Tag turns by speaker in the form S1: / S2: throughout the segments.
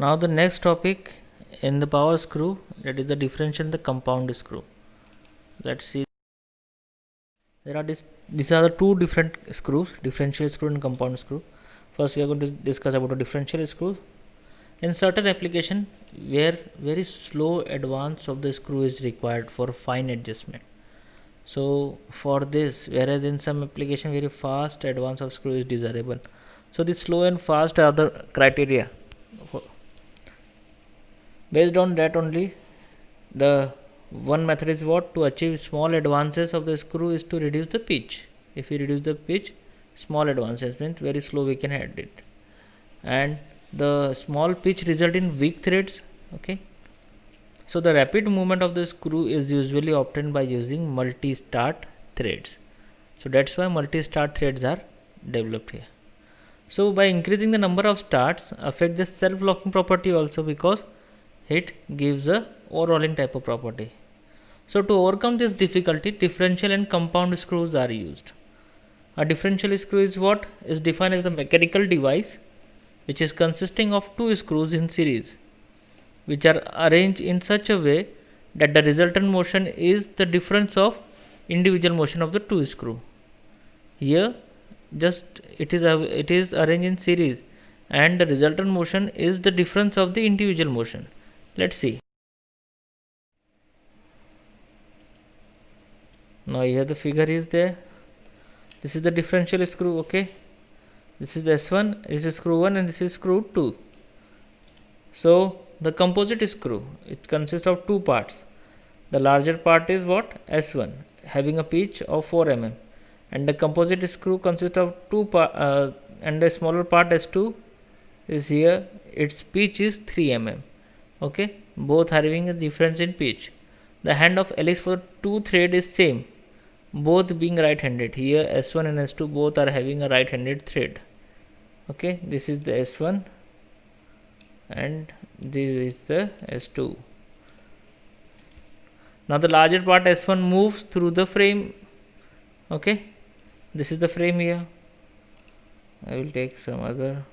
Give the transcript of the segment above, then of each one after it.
S1: Now the next topic in the power screw, that is the differential and the compound screw. Let's see. These are the two different screws, differential screw and compound screw. First we are going to discuss about the differential screw. In certain application where very slow advance of the screw is required for fine adjustment. So for this, whereas in some application very fast advance of screw is desirable. So the slow and fast are the criteria. Based on that only, the one method is what? To achieve small advances of the screw is to reduce the pitch. If we reduce the pitch, small advances means very slow we can add it. And the small pitch result in weak threads. Okay. So the rapid movement of the screw is usually obtained by using multi-start threads. So that's why multi-start threads are developed here. So by increasing the number of starts affect the self-locking property also, because it gives a overhauling type of property. So to overcome this difficulty, differential and compound screws are used. A differential screw is what? Is defined as the mechanical device which is consisting of two screws in series, which are arranged in such a way that the resultant motion is the difference of individual motion of the two screw. Here just it is arranged in series, and the resultant motion is the difference of the individual motion. Let's see. Now here the figure is there. This is the differential screw. Okay, this is the S1, this is screw 1, and this is screw 2. So the composite screw, it consists of two parts. The larger part is what? S1, having a pitch of 4 mm, and the composite screw consists of two parts, and the smaller part S2 is here, its pitch is 3 mm. Okay, both are having a difference in pitch. The hand of helix for two thread is same, both being right handed. Here S1 and S2 both are having a right handed thread. Okay, this is the S1 and this is the S2. Now the larger part S1 moves through the frame. Okay, this is the frame here. I will take some other.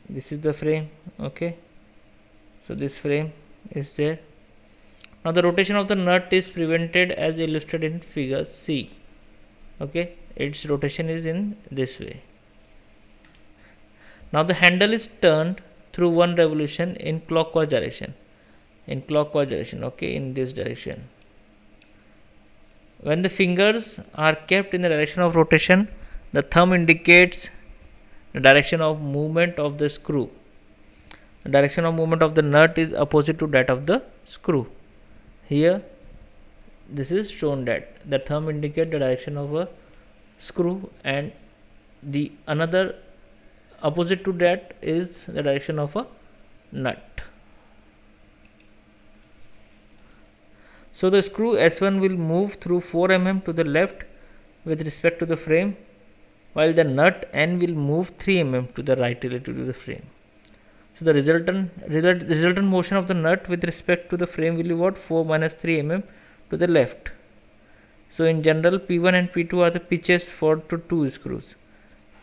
S1: This is the frame. Okay, so this frame is there. Now the rotation of the nut is prevented as illustrated in figure C. Okay, its rotation is in this way. Now the handle is turned through one revolution in clockwise direction. Okay, in this direction. When the fingers are kept in the direction of rotation, the thumb indicates the direction of movement of the screw. The direction of movement of the nut is opposite to that of the screw. Here this is shown that the thumb indicates the direction of a screw, and the another opposite to that is the direction of a nut. So the screw S1 will move through 4 mm to the left with respect to the frame, while the nut N will move 3 mm to the right relative to the frame. So the resultant motion of the nut with respect to the frame will be what? 4 minus 3 mm to the left. So in general, P1 and P2 are the pitches for two screws.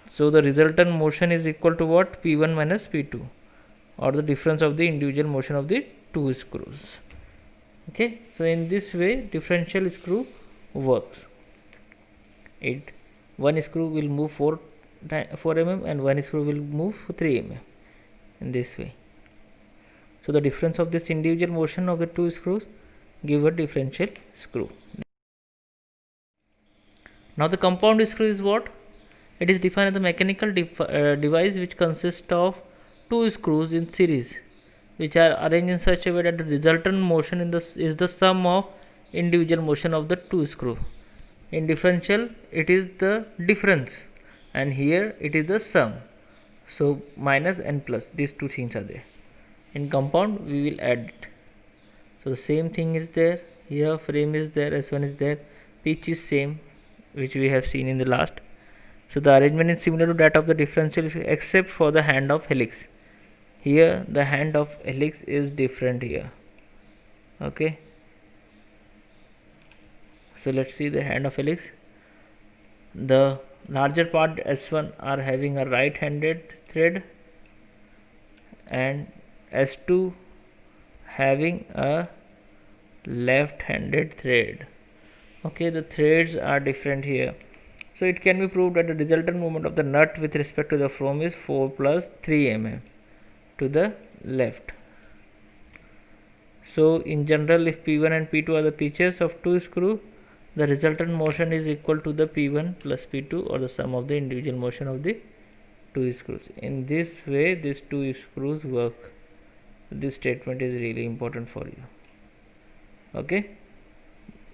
S1: So the resultant motion is equal to what? P1 minus P2, or the difference of the individual motion of the two screws. Okay, so in this way differential screw works. One screw will move 4 mm and one screw will move 3 mm in this way. So the difference of this individual motion of the two screws give a differential screw. Now the compound screw is what? It is defined as a mechanical device which consists of two screws in series, which are arranged in such a way that the resultant motion is the sum of individual motion of the two screw. In differential, it is the difference, and here it is the sum. So minus and plus, these two things are there. In compound, we will add it. So the same thing is there. Here frame is there, S1 is there, pitch is same, which we have seen in the last. So the arrangement is similar to that of the differential except for the hand of helix. Here the hand of helix is different here. Okay, so let's see the hand of helix. The larger part S1 are having a right handed thread, and S2 having a left-handed thread. Okay, the threads are different here. So it can be proved that the resultant moment of the nut with respect to the frame is 4 plus 3 mm to the left. So in general, if P1 and P2 are the pitches of two screws, the resultant motion is equal to the P1 plus P2, or the sum of the individual motion of the two screws. In this way, these two screws work. This statement is really important for you. Okay,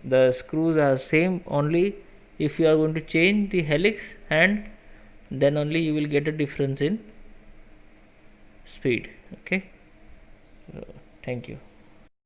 S1: the screws are same, only if you are going to change the helix hand, then only you will get a difference in speed. Okay, thank you.